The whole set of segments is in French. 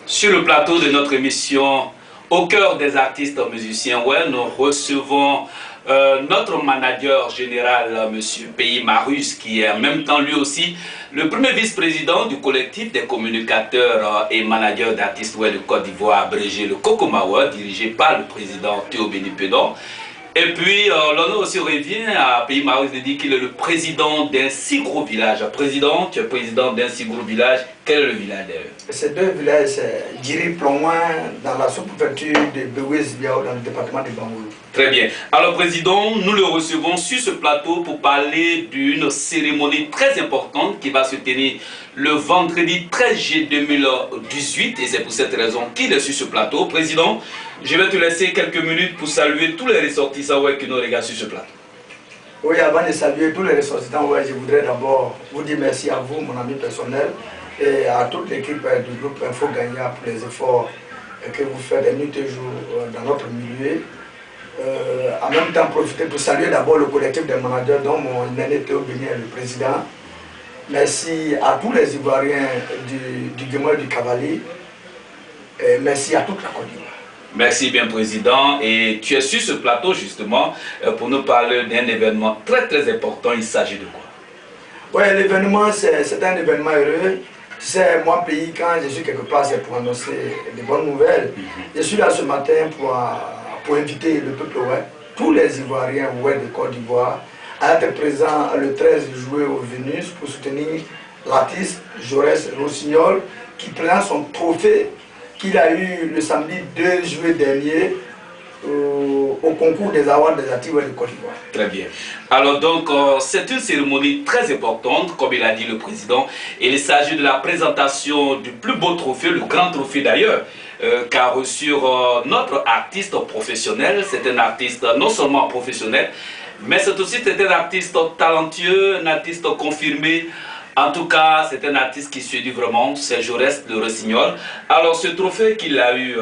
Sur le plateau de notre émission Au cœur des artistes musiciens, ouais, nous recevons notre manager général, M. Pays Marus, qui est en même temps lui aussi le premier vice-président du collectif des communicateurs et managers d'artistes de Côte d'Ivoire, abrégé le COCOMAWA, dirigé par le président Théo Béni-Pédon. Et puis, l'honneur aussi revient à Pays Marus de dire qu'il est le président d'un si gros village. Président, tu es président d'un si gros village. Quel est le village d'ailleurs? Ces deux villages, c'est Djiri-Plongoin, dans la sous-préfecture de Béoué-Zibiao, dans le département de Bangoulou. Très bien. Alors, président, nous le recevons sur ce plateau pour parler d'une cérémonie très importante qui va se tenir le vendredi 13 juillet 2018. Et c'est pour cette raison qu'il est sur ce plateau. Président, je vais te laisser quelques minutes pour saluer tous les ressortissants qui nous regardent sur ce plateau. Oui, avant de saluer tous les ressortissants, je voudrais d'abord vous dire merci à vous, mon ami personnel, et à toute l'équipe du groupe Info Gagna pour les efforts que vous faites de nuit et jour dans notre milieu. En même temps, profiter pour saluer d'abord le collectif des managers dont mon aîné Théo Béni est le président. Merci à tous les Ivoiriens du Guémoué du Cavalier. Et merci à toute la Côte d'Ivoire. Merci bien, président. Et tu es sur ce plateau justement pour nous parler d'un événement très très important. Il s'agit de quoi? Oui, l'événement, c'est un événement heureux. Tu sais, moi, pays, quand je suis quelque part, c'est pour annoncer des bonnes nouvelles. Je suis là ce matin pour inviter le peuple, tous les Ivoiriens de Côte d'Ivoire, à être présents le 13 juillet au Vénus pour soutenir l'artiste Jaurès Rossignol qui prend son trophée qu'il a eu le samedi 2 juillet dernier au concours des awards des artistes de Côte d'Ivoire. Très bien. Alors donc, c'est une cérémonie très importante, comme il a dit le président. Et il s'agit de la présentation du plus beau trophée, le grand trophée d'ailleurs, qu'a reçu notre artiste professionnel. C'est un artiste non seulement professionnel, mais c'est aussi un artiste talentueux, un artiste confirmé. En tout cas, c'est un artiste qui séduit vraiment, c'est Jaurès le Rossignol. Alors, ce trophée qu'il a eu,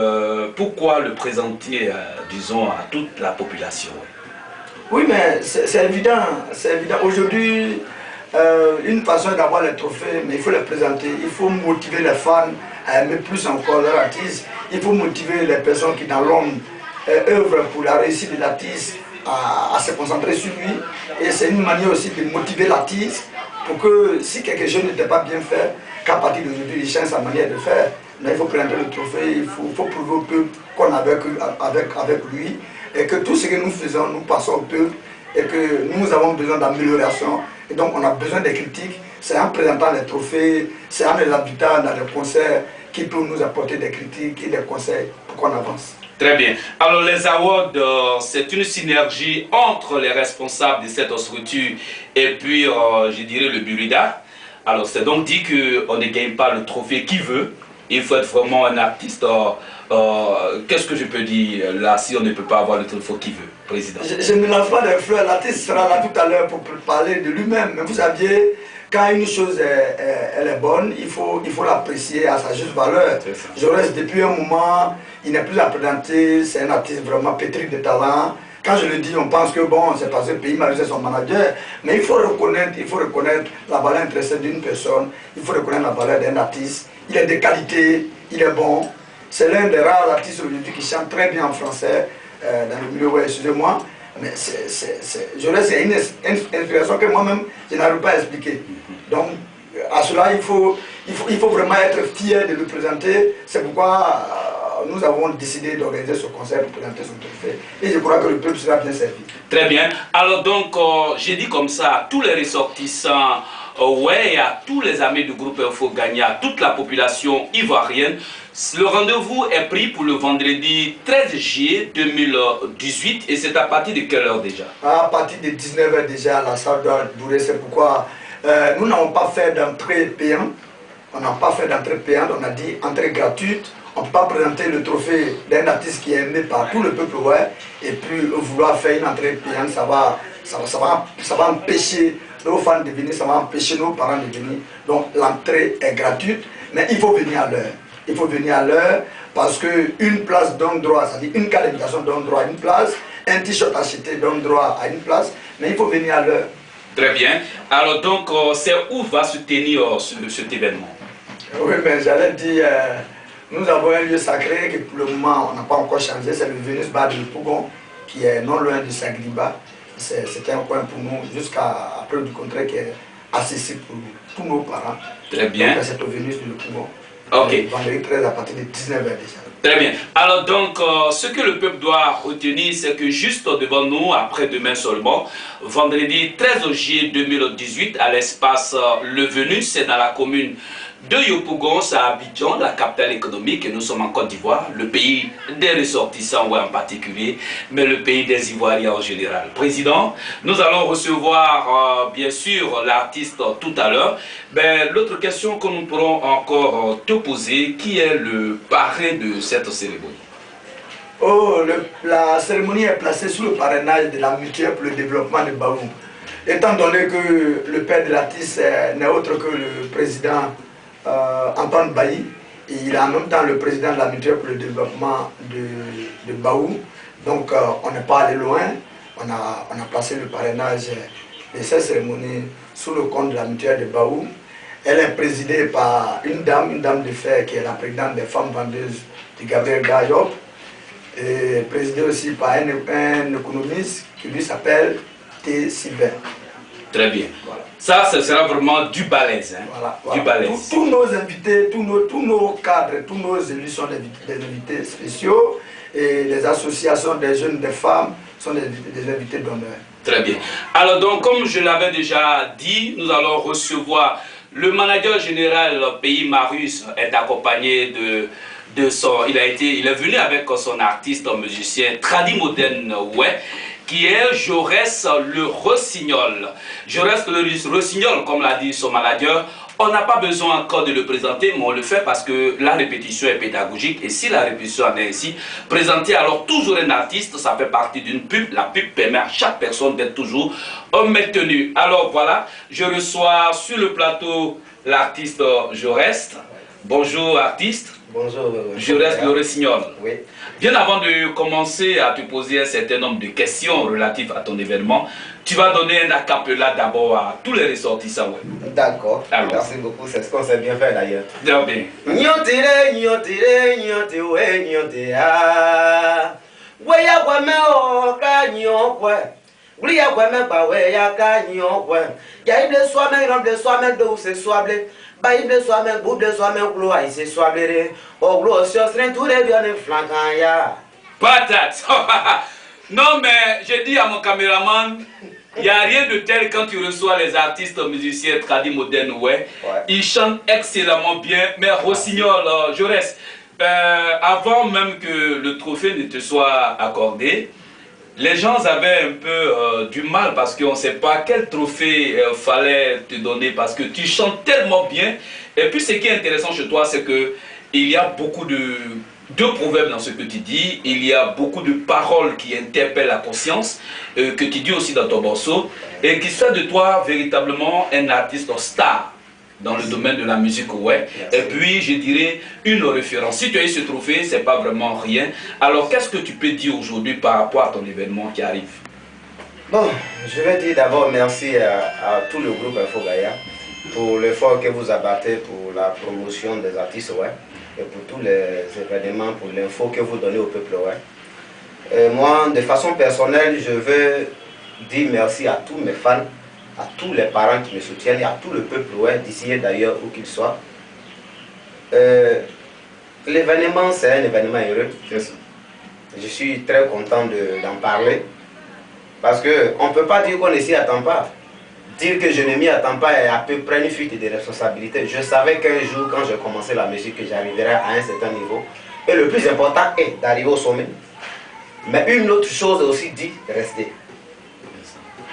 pourquoi le présenter, disons, à toute la population? Oui, mais c'est évident, c'est évident. Aujourd'hui, une façon d'avoir les trophées, mais il faut les présenter. Il faut motiver les fans à aimer plus encore leur artiste. Il faut motiver les personnes qui, dans l'ombre, œuvrent pour la réussite de l'artiste à se concentrer sur lui. Et c'est une manière aussi de motiver l'artiste pour que si quelque chose n'était pas bien fait, qu'à partir d'aujourd'hui, il change sa manière de faire. Mais il faut présenter le trophée, il faut prouver au peuple qu'on est avec lui et que tout ce que nous faisons, nous passons au peuple et que nous avons besoin d'amélioration. Et donc on a besoin des critiques. C'est en présentant les trophées, c'est en les habitant dans les concerts qui peuvent nous apporter des critiques et des conseils pour qu'on avance. Très bien. Alors les awards, c'est une synergie entre les responsables de cette structure et puis, je dirais, le Burida. Alors c'est donc dit qu'on ne gagne pas le trophée qui veut. Il faut être vraiment un artiste. Qu'est-ce que je peux dire là si on ne peut pas avoir le trophée qui veut, président? Je ne lance pas des fleurs. L'artiste sera là tout à l'heure pour parler de lui-même. Mais vous saviez, quand une chose elle est bonne, il faut l'apprécier à sa juste valeur. Jaurès, depuis un moment, il n'est plus à présenter, c'est un artiste vraiment pétri de talent. Quand je le dis, on pense que bon, c'est parce que Pays Marus est son manager, mais il faut reconnaître la valeur intrinsèque d'une personne, il faut reconnaître la valeur d'un artiste. Il est de qualité, il est bon. C'est l'un des rares artistes aujourd'hui qui chante très bien en français, dans le milieu, excusez-moi. Mais Jaurès, c'est une inspiration que moi-même, je n'arrive pas à expliquer. Donc, à cela, il faut vraiment être fier de le présenter. C'est pourquoi nous avons décidé d'organiser ce concert pour présenter son trophée. Et je crois que le peuple sera bien servi. Très bien. Alors donc, j'ai dit comme ça à tous les ressortissants, et à tous les amis du groupe Info Gagna, à toute la population ivoirienne, le rendez-vous est pris pour le vendredi 13 juillet 2018 et c'est à partir de quelle heure déjà? À partir de 19 h déjà, la salle doit être bourrée. C'est pourquoi nous n'avons pas fait d'entrée payante. On n'a pas fait d'entrée payante, on a dit entrée gratuite. On ne peut pas présenter le trophée d'un artiste qui est aimé par tout le peuple et puis vouloir faire une entrée payante, ça va empêcher nos fans de venir, ça va empêcher nos parents de venir. Donc l'entrée est gratuite, mais il faut venir à l'heure. Il faut venir à l'heure parce qu'une place donne droit, c'est-à-dire une carte d'invitation donne droit à une place, un t-shirt acheté donne droit à une place, mais il faut venir à l'heure. Très bien. Alors donc, c'est où va se tenir cet événement? Oui, mais j'allais dire Nous avons un lieu sacré que pour le moment on n'a pas encore changé, c'est le Venus Bar de Pougon, qui est non loin de Sagriba. C'est un coin pour nous, jusqu'à preuve du contraire, qui est accessible pour tous nos parents. Très bien. Donc c'est au Venus de Pougon. Ok. Vendredi 13 à partir de 19h déjà. Très bien. Alors donc, ce que le peuple doit retenir, c'est que juste devant nous, après-demain seulement, vendredi 13 juillet 2018, à l'espace Le Venus, c'est dans la commune de Yopougon, c'est à Abidjan, la capitale économique, et nous sommes en Côte d'Ivoire, le pays des ressortissants, ouais, en particulier, mais le pays des Ivoiriens en général. Président, nous allons recevoir bien sûr l'artiste tout à l'heure. L'autre question que nous pourrons encore te poser, qui est le parrain de cette cérémonie? Oh, la cérémonie est placée sous le parrainage de la Mutuelle pour le développement de Baou. Étant donné que le père de l'artiste n'est autre que le président Antoine Bailly, il est en même temps le président de la Mutuelle pour le développement de Baou. Donc on n'est pas allé loin, on a placé le parrainage de cette cérémonie sous le compte de la Mutuelle de Baou. Elle est présidée par une dame de fer qui est la présidente des femmes vendeuses de Gabriel Gajop, et présidée aussi par un économiste qui lui s'appelle T. Sylvain. Très bien. Voilà. Ça, ce sera vraiment du balèze. Hein? Voilà. Du balèze. Tous nos invités, tous nos cadres, tous nos élus sont des invités spéciaux, et les associations des jeunes, des femmes sont des invités d'honneur. Très bien. Alors donc, comme je l'avais déjà dit, nous allons recevoir le manager général Pays Marius, est accompagné de son... Il est venu avec son artiste musicien tradi moderne, ouais, qui est Jaurès le Rossignol. Jaurès le Rossignol, comme l'a dit son manager, on n'a pas besoin encore de le présenter, mais on le fait parce que la répétition est pédagogique. Et si la répétition en est ainsi, présenter alors toujours un artiste, ça fait partie d'une pub. La pub permet à chaque personne d'être toujours maintenue. Alors voilà, je reçois sur le plateau l'artiste Jaurès. Bonjour artiste. Bonjour. Jaurès le Rossignol. Oui. Bien avant de commencer à te poser un certain nombre de questions relatives à ton événement, tu vas donner un acapella d'abord à tous les ressortissants. Ouais. D'accord. Merci beaucoup. C'est ce qu'on sait bien faire d'ailleurs. Très bien. Nyotire, nyotire, nyote, we, nyote, ah. We ya kwa me o ka nyokwe. We ya kwa me ba we ya ka nyokwe. Ya ible soa me, ramble soa me, do se soable. Ba ible soa me, bouble soa me, glo a se soable. O glo sios ren tout re bien flancan ya. Patate. Non mais je dis à mon caméraman, il n'y a rien de tel quand tu reçois les artistes musiciens tradi modernes, ouais. Ils chantent excellemment bien, mais Rossignol, Jaurès, avant même que le trophée ne te soit accordé, les gens avaient un peu du mal parce qu'on ne sait pas quel trophée fallait te donner parce que tu chantes tellement bien. Et puis ce qui est intéressant chez toi, c'est que il y a beaucoup de proverbes dans ce que tu dis, il y a beaucoup de paroles qui interpellent la conscience, que tu dis aussi dans ton morceau, et qui fait de toi véritablement un artiste star dans le domaine de la musique, ouais. Et puis, je dirais, une référence. Si tu as eu ce trophée, c'est pas vraiment rien. Alors, qu'est-ce que tu peux dire aujourd'hui par rapport à ton événement qui arrive? Bon, je vais dire d'abord merci à tout le groupe Info Gaïa pour l'effort que vous abattez pour la promotion des artistes, ouais. Et pour tous les événements, pour l'info que vous donnez au peuple. Ouais. Et moi, de façon personnelle, je veux dire merci à tous mes fans, à tous les parents qui me soutiennent et à tout le peuple, ouais, d'ici et d'ailleurs, où qu'il soit. L'événement, c'est un événement heureux. Je suis très content d'en parler. Parce qu'on ne peut pas dire qu'on ne s'y attend pas. Dire que je ne m'y attends pas est à peu près une fuite de responsabilité. Je savais qu'un jour, quand je commençais la musique, que j'arriverais à un certain niveau. Et le plus important est d'arriver au sommet. Mais une autre chose est aussi dit, rester.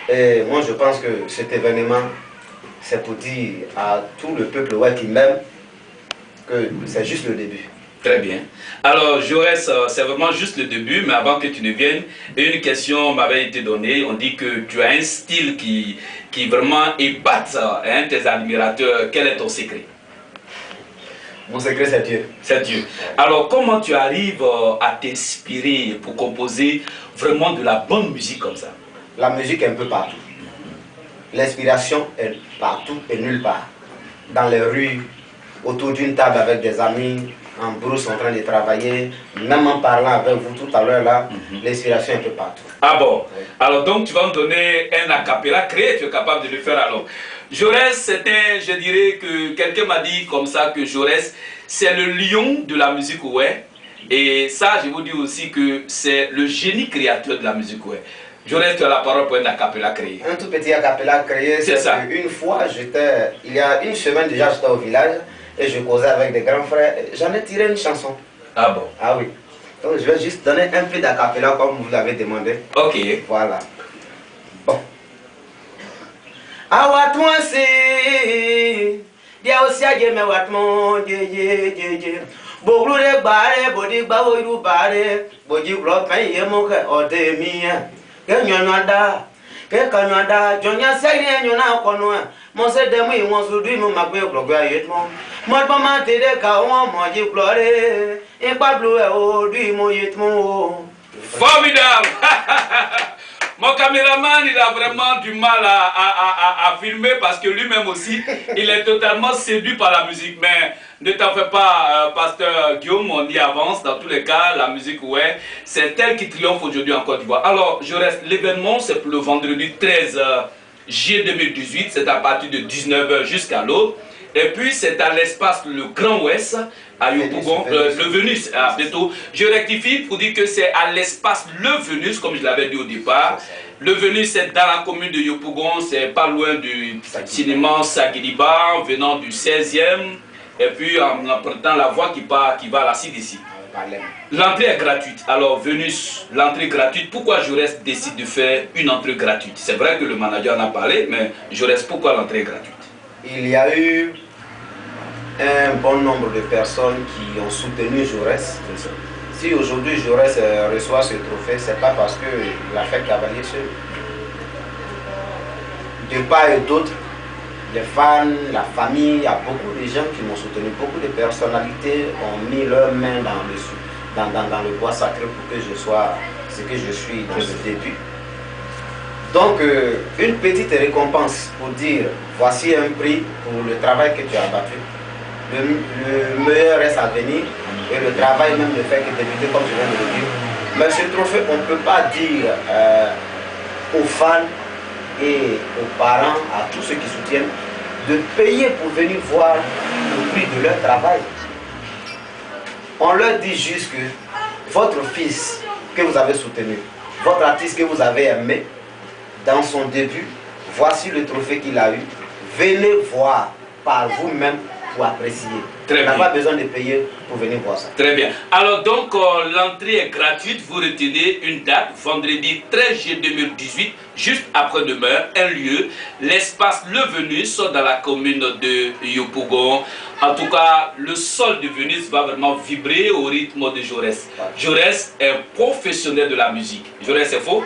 Et moi, je pense que cet événement, c'est pour dire à tout le peuple ouais, qui m'aime que c'est juste le début. Très bien. Alors, Jaurès, c'est vraiment juste le début, mais avant que tu ne viennes, une question m'avait été donnée. On dit que tu as un style qui vraiment épate hein, tes admirateurs. Quel est ton secret? Mon secret, c'est Dieu. C'est Dieu. Alors, comment tu arrives à t'inspirer pour composer vraiment de la bonne musique comme ça? La musique est un peu partout. L'inspiration est partout et nulle part. Dans les rues, autour d'une table avec des amis, en brousse en train de travailler, même en parlant avec vous tout à l'heure là, l'inspiration est un peu partout. Ah bon? Oui. Alors donc tu vas me donner un a cappella créé, tu es capable de le faire alors. Jaurès, je dirais que quelqu'un m'a dit comme ça que Jaurès, c'est le lion de la musique oué. Et ça, je vous dis aussi que c'est le génie créateur de la musique oué. Jaurès, tu as la parole pour un a cappella créé. Un tout petit a cappella créé, c'est ça. Une fois, il y a une semaine déjà, j'étais au village et je causais avec des grands frères. J'en ai tiré une chanson. Ah bon? Ah oui. Donc je vais juste donner un peu d'a cappella comme vous l'avez demandé. Ok. Voilà. Bon. Awatmo si dia osia je me watmo je boglu de bare bodi gbawo iru bare boji bro pen ye mo ke ode mi ke nyonada ke kanyada jonya seri enyona kono mo se de mu iwon sudu mu magbe gbogbo aye mo mo ba ma tere ka won mo ji glore e pablo e o du mo yetmo. Formidable. Mon caméraman, il a vraiment du mal à filmer parce que lui-même aussi, il est totalement séduit par la musique. Mais ne t'en fais pas, pasteur Guillaume, on y avance. Dans tous les cas, la musique, ouais, c'est elle qui triomphe aujourd'hui en Côte d'Ivoire. Alors, je reste. L'événement, c'est pour le vendredi 13 juillet 2018. C'est à partir de 19 h jusqu'à l'aube. Et puis, c'est à l'espace Le Grand Ouest, à Yopougon, le Venus, bientôt. Je rectifie pour dire que c'est à l'espace Le Venus, comme je l'avais dit au départ. Le Venus, c'est dans la commune de Yopougon, c'est pas loin du cinéma Saguiliba, venant du 16e, et puis en empruntant la voie qui va à la CDC. L'entrée est gratuite. Alors, Venus, l'entrée gratuite. Pourquoi Jaurès décide de faire une entrée gratuite? C'est vrai que le manager en a parlé, mais Jaurès, pourquoi l'entrée est gratuite? Il y a eu un bon nombre de personnes qui ont soutenu Jaurès. Si aujourd'hui Jaurès reçoit ce trophée, c'est pas parce qu'il a fait cavalier seul. De part et d'autre, les fans, la famille, il y a beaucoup de gens qui m'ont soutenu. Beaucoup de personnalités ont mis leurs mains dans le bois sacré pour que je sois ce que je suis dans ce début. Donc, une petite récompense pour dire, voici un prix pour le travail que tu as battu. Le meilleur reste à venir et le travail même ne fait que débuter comme je viens de le dire. Mais ce trophée, on ne peut pas dire aux fans et aux parents, à tous ceux qui soutiennent, de payer pour venir voir le prix de leur travail. On leur dit juste que votre fils que vous avez soutenu, votre artiste que vous avez aimé, dans son début, voici le trophée qu'il a eu. Venez voir par vous-même pour apprécier. On n'a pas besoin de payer pour venir voir ça. Très bien. Alors donc, l'entrée est gratuite. Vous retenez une date, vendredi 13 juillet 2018, juste après-demain, un lieu, l'espace Le Venus, dans la commune de Yopougon. En tout cas, le sol de Venus va vraiment vibrer au rythme de Jaurès. Jaurès est un professionnel de la musique. Jaurès, c'est faux?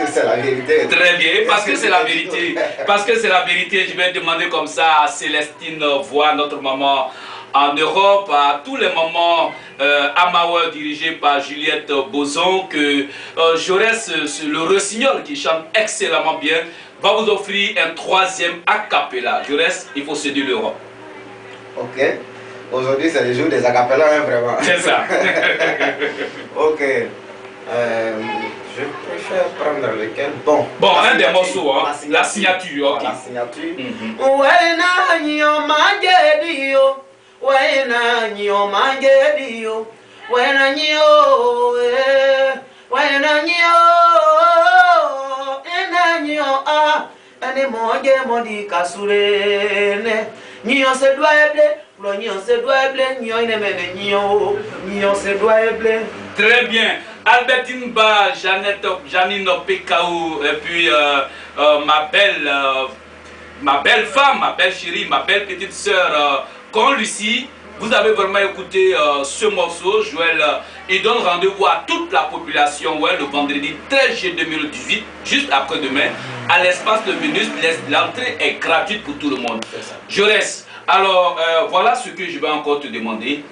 C'est la vérité. Très bien, parce que c'est la vérité. Parce que c'est la vérité, je vais demander comme ça à Célestine Voix, notre maman en Europe, à tous les mamans Amawa dirigés par Juliette Boson, que Jaurès, le rossignol qui chante excellemment bien, va vous offrir un troisième a cappella. Jaurès, il faut séduire l'Europe. Ok. Aujourd'hui, c'est le jour des a cappella, hein, vraiment. C'est ça. Ok. Je préfère prendre lequel? Bon, un des morceaux, hein. La signature. Okay. La signature. Wena nyo mangedio, wena nyo mangedio, wena nyo, wena nyo, ene monge modi kasurene, nyo se doit eble, lo nyo se doit eble, nyo ine mene nyo se doit eble. Très bien. Albertine Ba, Janine Pekaou, et puis ma belle femme, ma belle chérie, ma belle petite sœur, Con Lucie, vous avez vraiment écouté ce morceau. Joël, il donne rendez-vous à toute la population le vendredi 13 juillet 2018, juste après-demain, à l'espace de Venus. L'entrée est gratuite pour tout le monde. Jaurès, alors voilà ce que je vais encore te demander.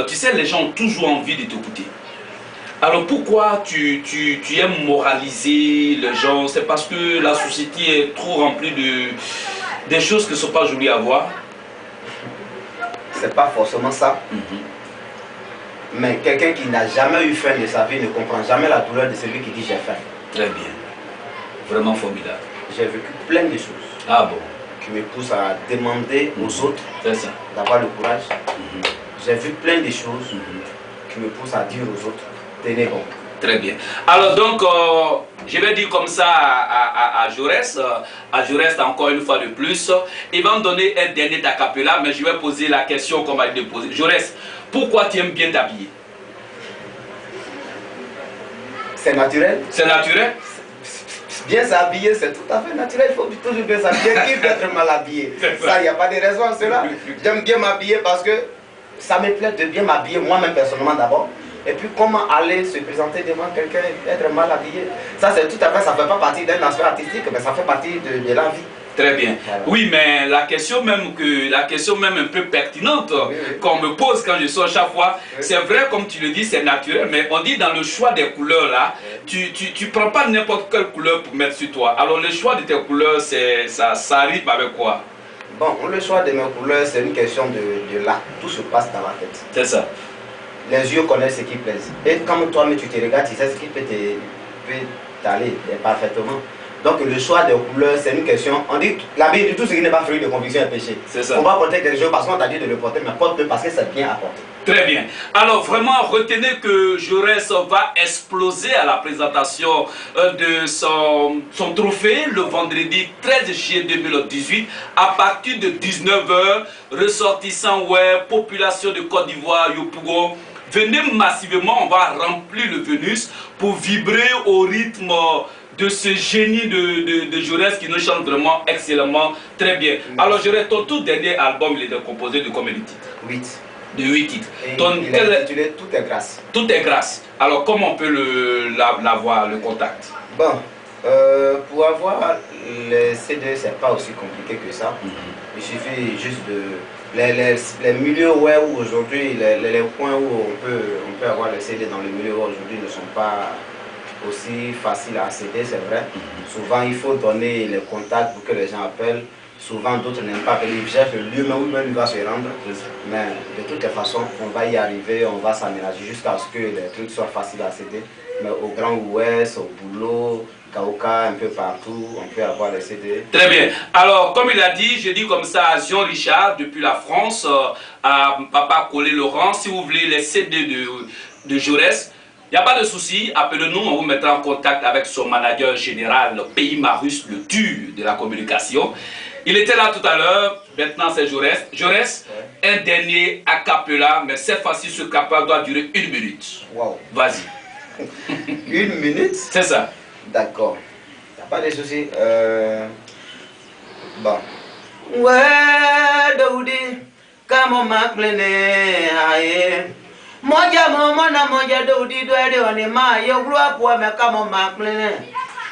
Tu sais, les gens ont toujours envie de t'écouter. Alors pourquoi tu aimes moraliser les gens? C'est parce que la société est trop remplie des choses qui ne sont pas jolies à voir? C'est pas forcément ça. Mais quelqu'un qui n'a jamais eu faim de sa vie ne comprend jamais la douleur de celui qui dit j'ai faim. Très bien. Vraiment formidable. J'ai vécu plein de choses. Ah bon? Qui me poussent à demander aux autres d'avoir le courage. J'ai vu plein de choses qui me poussent à dire aux autres, tenez bon. Très bien. Alors donc, je vais dire comme ça à Jaurès, encore une fois de plus, il va me donner un dernier acapella, mais je vais poser la question qu'on m'a dit de poser. Jaurès, pourquoi tu aimes bien t'habiller? C'est naturel. C'est naturel? Bien s'habiller, c'est tout à fait naturel. Il faut toujours bien s'habiller. Qui peut être mal habillé? Ça, il n'y a pas de raison à cela. J'aime bien m'habiller parce que ça me plaît de bien m'habiller, moi-même personnellement d'abord. Et puis comment aller se présenter devant quelqu'un et être mal habillé? Ça, c'est tout à fait, ça ne fait pas partie d'un aspect artistique, mais ça fait partie de la vie. Très bien. Voilà. Oui, mais la question même un peu pertinente qu'on me pose quand je sors chaque fois, c'est vrai, comme tu le dis, c'est naturel, mais on dit dans le choix des couleurs là, tu prends pas n'importe quelle couleur pour mettre sur toi. Alors le choix de tes couleurs, ça arrive avec quoi? Bon, le choix de mes couleurs, c'est une question de là. Tout se passe dans la tête. C'est ça. Les yeux connaissent ce qui plaise. Et comme toi-même tu te regardes, tu sais ce qui peut t'aller parfaitement. Donc le choix des couleurs, c'est une question. On dit, la Bible dit tout ce qui n'est pas fruit de conviction est péché. C'est ça. On va porter quelque chose parce qu'on t'a dit de le porter, mais porte-le parce que c'est bien à porter. Très bien. Alors vraiment, retenez que Jaurès va exploser à la présentation de son trophée le vendredi 13 juillet 2018 à partir de 19h, ressortissant population de Côte d'Ivoire, Yopougon. Venez massivement, on va remplir le Vénus pour vibrer au rythme de ce génie de Jaurès qui nous chante vraiment excellemment très bien. Alors Jaurès, ton tout dernier album, il était composé de combien de titres? 8. De 8 titres. Il est intitulé Tout est grâce. Tout est grâce. Alors comment on peut l'avoir, le contact? Bon, pour avoir les CD, c'est pas aussi compliqué que ça. Il suffit juste de... Les milieux où aujourd'hui, les points où on peut avoir les CD dans les milieux où aujourd'hui ne sont pas aussi faciles à accéder, c'est vrai. Souvent, il faut donner les contacts pour que les gens appellent. Souvent, d'autres n'aiment pas appeler. Ils cherchent le lieu, mais où il va se rendre. Mais de toutes les façons, on va y arriver, on va s'aménager jusqu'à ce que les trucs soient faciles à accéder. Mais au Grand Ouest, au boulot, Kaouka, un peu partout, on peut avoir les CD. Très bien. Alors, comme il a dit, je dis comme ça à Jean Richard, depuis la France, à Papa Colé Laurent, si vous voulez les CD de Jaurès, il n'y a pas de souci, appelez-nous, on vous mettra en contact avec son manager général, Pays Marus, le dur de la communication. Il était là tout à l'heure, maintenant c'est Jaurès. Jaurès, un dernier a cappella, mais cette fois-ci ce cappella doit durer 1 minute. Wow. Vas-y. 1 minute? C'est ça. D'accord. Il n'y a pas de souci. Bon. Ouais, Daoudi, comme on m'a plaigné, moja mona moja Daoudi doit on est ma yo gloire pour me comme on m'a plaigné.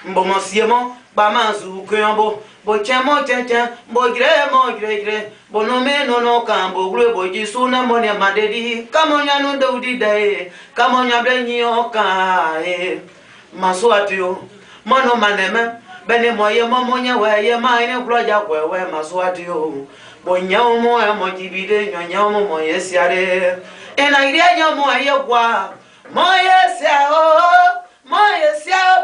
Bon siemo, ba manzu kuyambo, bo chemo chechen, bo gre, bo no me no kan bo gre bo jisu na monia madedi, comme on ya no Daoudi dai, comme on ya blenyi oka maswatio, mono maneme. Bene moye momonya weye maine kloja kwewe maswatio bonya mo e mojibide nyonya mo moye siare ena ire nyomo ye kwa moye sia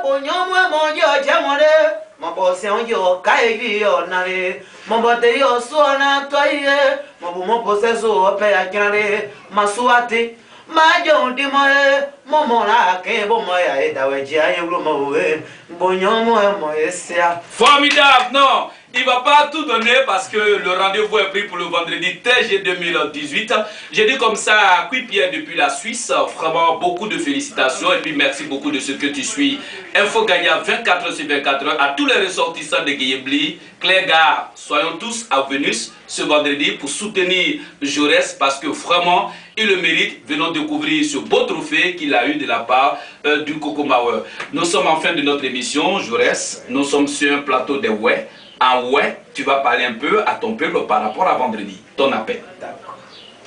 bonya mo moyo jemore mo bo se onjo kai yo nare mo bote yo so na toye mo bo se so pe akire maswati majo ndi moye momora ke bo moya e daweji aye blo mo we bonyomo e moye sia. Formidable, non, il va pas tout donner parce que le rendez-vous est pris pour le vendredi 13 juillet 2018. J'ai dit comme ça à Pierre depuis la Suisse, vraiment beaucoup de félicitations et puis merci beaucoup de ce que tu suis. Info Gagnant 24 sur 24 heures à tous les ressortissants de Guéyebli, Clégard, soyons tous à Vénus ce vendredi pour soutenir Jaurès parce que vraiment il le mérite. Venons découvrir ce beau trophée qu'il a eu de la part du Coco Mauer. Nous sommes en fin de notre émission, Jaurès. Nous sommes sur un plateau de ouais. En ouais, tu vas parler un peu à ton peuple par rapport à vendredi. Ton appel. D'accord.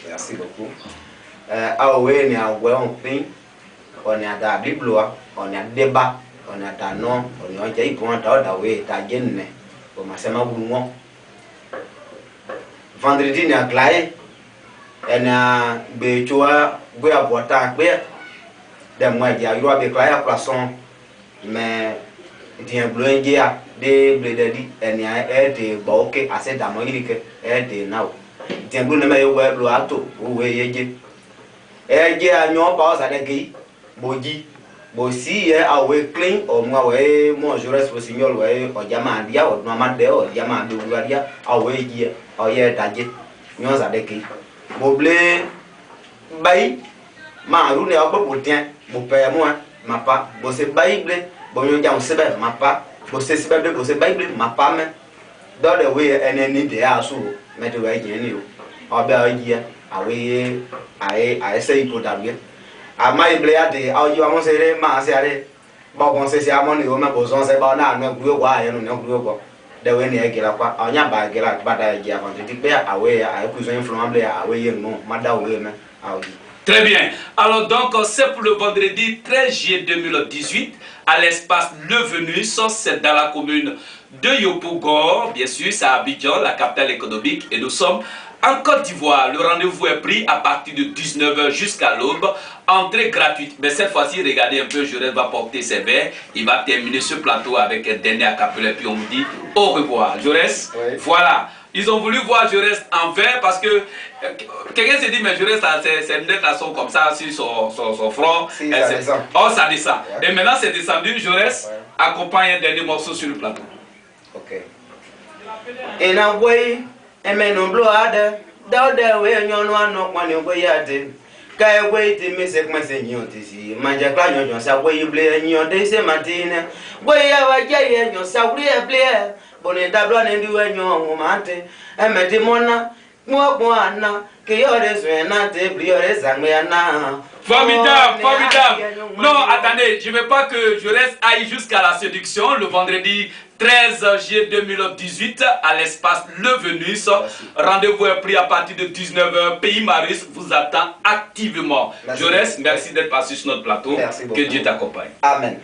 Merci beaucoup. Ah ouais, on est à ouais, on est à la Bible, on est à débat, on est à non, on est à y pour un tas d'away, t'as gagné. Pour ma semaine, vendredi, on est à Clay. On a Béchoua, Goya boita clear. Des mois il y a eu avec la poisson mais bien bleu dia de blededi en ya de boke assez d'amoirique et de now. Bien bleu mais yo bleu ato ou yeje. Je anyo pa sa de gi boji bosi e awe clean o mwa we mo jores fo signol we o jama dia o no ma de o jama do dia awe ji o ye daje nyo sa de gi bo ble bai ma ru ne o bo tien bo pe mo ma pa bo se bai ble bo nyo jam se be ma pa bo se se be bo se bai ble ma pa me do de we eneni de aso me de we ji ni o o be o ji awe ai sei podabie ama iblea de audio amon sere ma se are ba kon se amon ni o ma bozon se ba na no gru wa ye no no gru ko de we ni e gira kwa onya ba gira ba da ji afan ti pe awe ai ku so influence awe ye no ma da we me audio. Très bien. Alors donc, c'est pour le vendredi 13 juillet 2018 à l'espace Le Venus, c'est dans la commune de Yopougon, bien sûr, c'est à Abidjan, la capitale économique, et nous sommes en Côte d'Ivoire. Le rendez-vous est pris à partir de 19 h jusqu'à l'aube, entrée gratuite. Mais cette fois-ci, regardez un peu, Jaurès va porter ses verres, il va terminer ce plateau avec un dernier acapella, puis on vous dit au revoir. Jaurès, oui. Voilà. Ils ont voulu voir Jaurès en vert parce que quelqu'un s'est dit, mais Jaurès, ses lunettes sont comme ça sur son front. Si, ça descend. Oh, ça descend. Ouais. Et maintenant, c'est descendu. Jaurès accompagne un dernier morceau sur le plateau. Ok. Et now, boy, et maintenant, bloade, d'aude, we, nyon, no, one, you way at it. Kay way to miss it, my senior, to see. Manja Clan, you say, way you play, and your day, say, Martina. Way, I jay, and your Saudi, player. Bonita blonde and you and your woman, and Metimona, Moana, Kiores, and not a priores, and we are now. Formidable, formidable. Non, attendez, je ne veux pas que Jaurès aille jusqu'à la séduction le vendredi 13 juillet 2018 à l'espace Le Venus. Rendez-vous est pris à partir de 19 h. Pays Marius vous attend activement. Jaurès, merci d'être passé sur notre plateau. Merci beaucoup. Que Dieu t'accompagne. Amen.